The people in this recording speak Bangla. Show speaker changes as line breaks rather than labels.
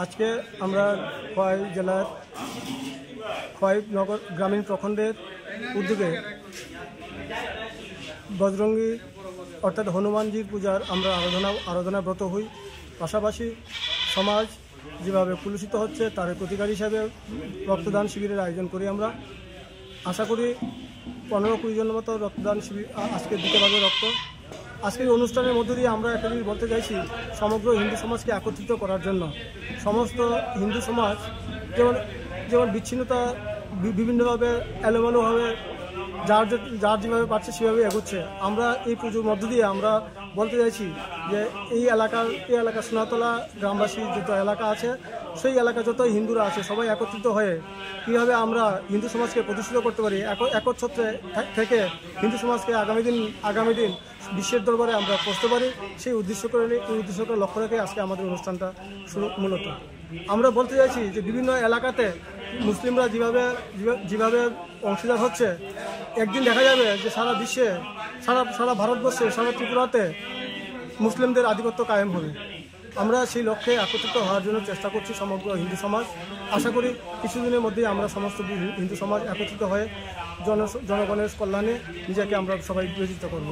আজকে আমরা খোয়াই জেলার খোয়াই নগর গ্রামীণ প্রখণ্ডের উদ্যোগে বজরঙ্গী অর্থাৎ হনুমানজির পূজার আমরা আরাধনা ব্রত হই। পাশাপাশি সমাজ যেভাবে কুলুষিত হচ্ছে তার প্রতিকার হিসাবে রক্তদান শিবিরের আয়োজন করি। আমরা আশা করি 15-20 জনের মতো রক্তদান শিবির আজকে দিতে পারবে রক্ত। আজকের অনুষ্ঠানের মধ্য দিয়ে আমরা একটা জিনিস বলতে চাইছি, সমগ্র হিন্দু সমাজকে একত্রিত করার জন্য। সমস্ত হিন্দু সমাজ যেমন বিচ্ছিন্নতা বিভিন্নভাবে এলোমেলোভাবে যার যেভাবে পারছে সেভাবে এগোচ্ছে। আমরা এই পুজোর মধ্য দিয়ে আমরা বলতে চাইছি যে এই এলাকা সোনাতলা গ্রামবাসী যত এলাকা আছে, সেই এলাকা যত হিন্দুরা আছে, সবাই একত্রিত হয়ে কীভাবে আমরা হিন্দু সমাজকে প্রতিষ্ঠিত করতে পারি, একচ্ছত্রে থেকে হিন্দু সমাজকে আগামী দিন বিশ্বের দরবারে আমরা পৌঁছতে পারি, এই উদ্দেশ্যকে লক্ষ্য রেখে আজকে আমাদের অনুষ্ঠানটা শুরু। মূলত আমরা বলতে চাইছি যে বিভিন্ন এলাকাতে মুসলিমরা যেভাবে অংশীদার হচ্ছে, একদিন দেখা যাবে যে সারা বিশ্বে, সারা ভারতবর্ষে, সারা ত্রিপুরাতে মুসলিমদের আধিপত্য কায়েম হবে। আমরা সেই লক্ষ্যে একত্রিত হওয়ার জন্য চেষ্টা করছি সমগ্র হিন্দু সমাজ। আশা করি কিছুদিনের মধ্যেই আমরা সমস্ত হিন্দু সমাজ একত্রিত হয়ে জনগণের কল্যাণে নিজেকে আমরা সবাই বিবেচিত করব।